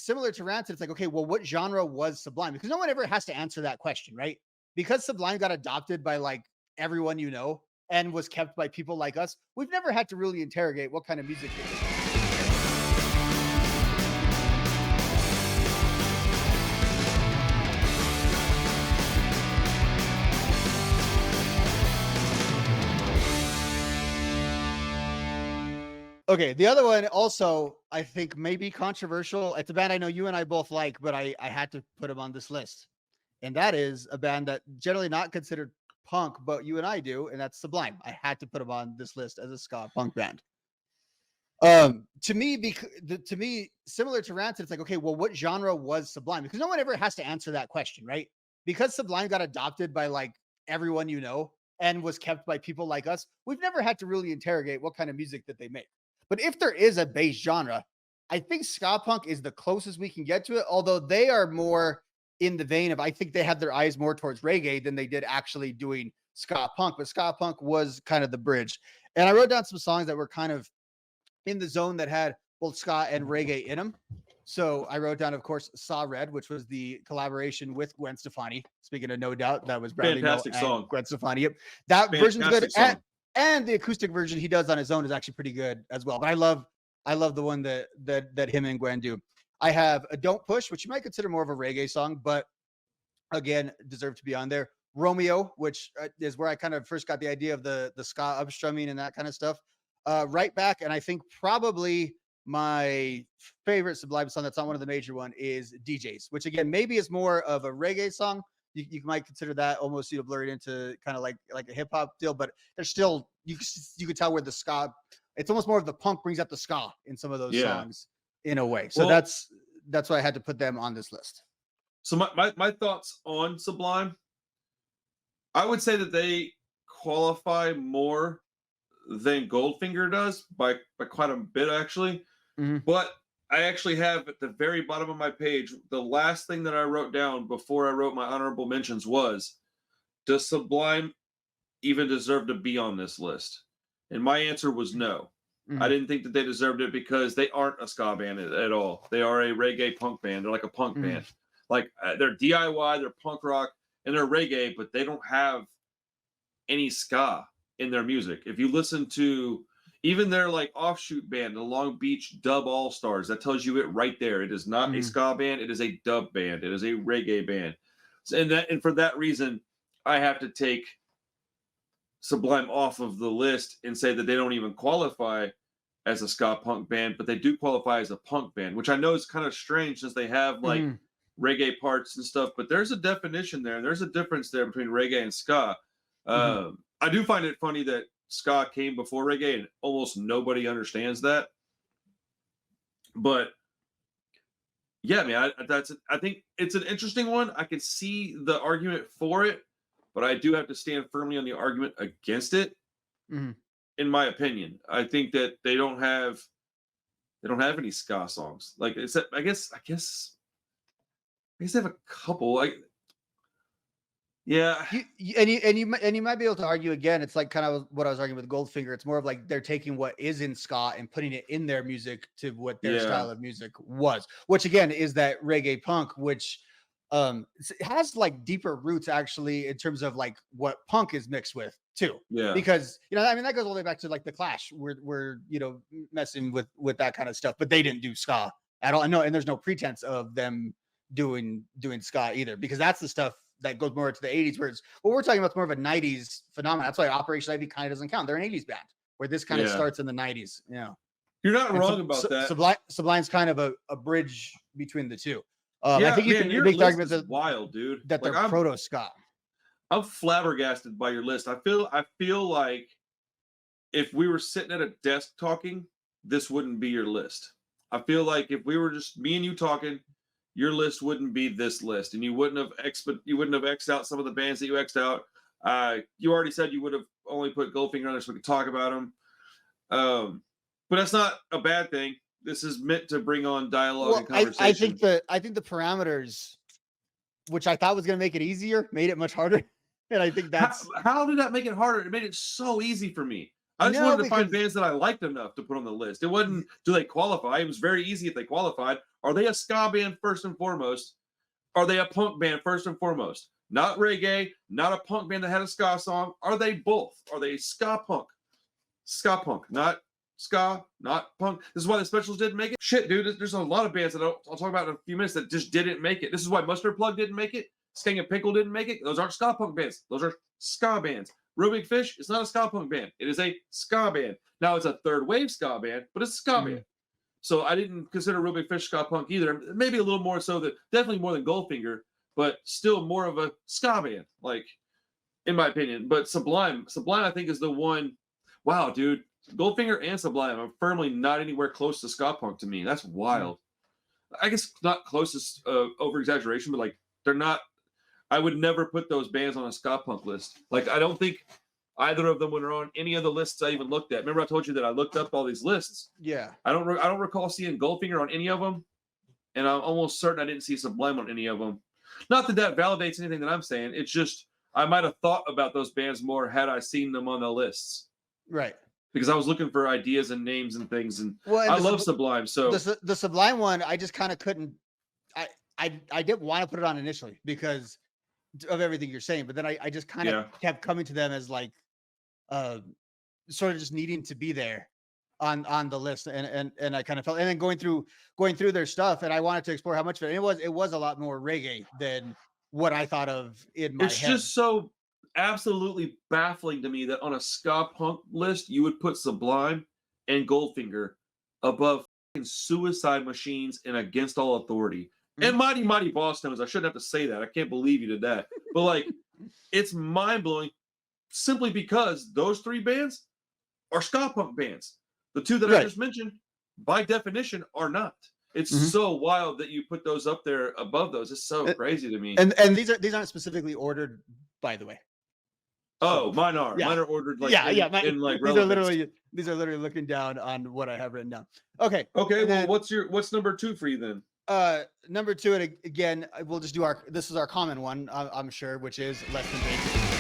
similar to Rancid, it's like, okay, well, what genre was Sublime? Because no one ever has to answer that question, right? Because Sublime got adopted by like everyone you know and was kept by people like us, we've never had to really interrogate what kind of music they make. Okay, the other one also, I think, may be controversial. It's a band I know you and I both like, but I had to put them on this list. And that is a band that generally not considered punk, but you and I do, and that's Sublime. I had to put them on this list as a ska-punk band. To me, similar to Rancid, it's like, okay, well, what genre was Sublime? Because no one ever has to answer that question, right? Because Sublime got adopted by like everyone you know and was kept by people like us, we've never had to really interrogate what kind of music that they make. But if there is a base genre, I think ska-punk is the closest we can get to it, although they are more in the vein of, I think they had their eyes more towards reggae than they did actually doing ska-punk, but ska-punk was kind of the bridge. And I wrote down some songs that were kind of in the zone that had both ska and reggae in them. So I wrote down, of course, Saw Red, which was the collaboration with Gwen Stefani. Speaking of No Doubt, that was Bradley Fantastic Noel and song. Gwen Stefani. Yep. That version's good. Song. And the acoustic version he does on his own is actually pretty good as well. But I love the one that him and Gwen do. I have a Don't Push, which you might consider more of a reggae song, but again, deserve to be on there. Romeo, which is where I kind of first got the idea of the ska upstrumming and that kind of stuff. Right Back, and I think probably my favorite Sublime song that's not one of the major one is DJs, which again maybe is more of a reggae song. You might consider that almost blurred into kind of like a hip hop deal, but there's still you could tell where the ska. It's almost more of the punk brings out the ska in some of those songs in a way. So that's why I had to put them on this list. So my thoughts on Sublime, I would say that they qualify more than Goldfinger does by quite a bit actually. Mm-hmm. But I actually have at the very bottom of my page, the last thing that I wrote down before I wrote my honorable mentions was, does Sublime even deserve to be on this list? And my answer was no. Mm-hmm. I didn't think that they deserved it because they aren't a ska band at all. They are a reggae punk band. They're like a punk band. Like they're DIY, they're punk rock, and they're reggae, but they don't have any ska in their music. If you listen to even their like offshoot band, the Long Beach Dub All Stars, that tells you it right there. It is not a ska band. It is a dub band. It is a reggae band. So, and for that reason, I have to take Sublime off of the list and say that they don't even qualify as a ska punk band, but they do qualify as a punk band, which I know is kind of strange since they have like reggae parts and stuff, but there's a definition there. And there's a difference there between reggae and ska. I do find it funny that ska came before reggae and almost nobody understands that. But yeah, man, I think it's an interesting one. I can see the argument for it, but I do have to stand firmly on the argument against it. In my opinion, I think that they don't have any ska songs. Like it's, I guess they have a couple. Like, yeah, you might be able to argue again. It's like kind of what I was arguing with Goldfinger. It's more of like they're taking what is in ska and putting it in their music to what their style of music was, which again is that reggae punk, which has like deeper roots actually in terms of like what punk is mixed with too. Yeah, because I mean that goes all the way back to like the Clash. We're messing with that kind of stuff, but they didn't do ska at all. No, and there's no pretense of them doing ska either, because that's the stuff that goes more to the 80s, where it's what we're talking about is more of a 90s phenomenon. That's why Operation Ivy kind of doesn't count. They're an 80s band, where this kind of starts in the 90s. Yeah, you're not wrong about that. Sublime's kind of a bridge between the two. I think you can make the argument that wild, dude, that they're proto ska. I'm flabbergasted by your list. I feel like if we were sitting at a desk talking, this wouldn't be your list. I feel like if we were just me and you talking, your list wouldn't be this list, and you wouldn't have X'd out some of the bands that you X'd out. You already said you would have only put Goldfinger on there so we could talk about them. But that's not a bad thing. This is meant to bring on dialogue and conversation. I think the parameters, which I thought was going to make it easier, made it much harder. And I think that's how did that make it harder? It made it so easy for me. I just No, wanted to find because bands that I liked enough to put on the list. It wasn't, do they qualify? It was very easy if they qualified. Are they a ska band first and foremost? Are they a punk band first and foremost? Not reggae, not a punk band that had a ska song. Are they both? Are they ska punk? Ska punk, not ska, not punk. This is why the specials didn't make it. Shit, dude, there's a lot of bands that I'll talk about in a few minutes that just didn't make it. This is why Mustard Plug didn't make it. Skeng and Pickle didn't make it. Those aren't ska punk bands. Those are ska bands. Real Big Fish is not a ska punk band. It is a ska band. Now it's a third wave ska band, but it's a ska band. So I didn't consider Real Big Fish ska punk either. Maybe a little more so that definitely more than Goldfinger, but still more of a ska band, like in my opinion. But Sublime, I think is the one. Wow, dude, Goldfinger and Sublime are firmly not anywhere close to ska punk to me. That's wild. I guess not closest over exaggeration, but like they're not. I would never put those bands on a ska punk list. Like I don't think either of them were on any of the lists I even looked at. Remember I told you that I looked up all these lists. yeah, I don't recall seeing Goldfinger on any of them, and I'm almost certain I didn't see Sublime on any of them. Not that that validates anything that I'm saying. It's just I might have thought about those bands more had I seen them on the lists. right. Because I was looking for ideas and names and things, and Well, I love Sublime. So the Sublime one, I just kind of couldn't. I didn't want to put it on initially because of everything you're saying, but then I just kind of kept coming to them as like, sort of just needing to be there on the list, and I kind of felt, and then going through their stuff, and I wanted to explore how much of it. It was a lot more reggae than what I thought of in my it's head. just so absolutely baffling to me that on a ska punk list you would put Sublime and Goldfinger above Suicide Machines and Against All Authority and Mighty Mighty Boss Tones. I shouldn't have to say that. I can't believe you did that. But like, it's mind blowing simply because those three bands are ska punk bands. The two that I just mentioned, by definition, are not. It's so wild that you put those up there above those. It's so crazy to me. And these aren't specifically ordered, by the way. Oh, mine are. Mine are ordered like in like relevance. These are literally looking down on what I have written down. Okay. Okay. Well, what's number 2 for you then? Number 2, and again, we'll just do this is our common one, I'm sure, which is Less Than Basic.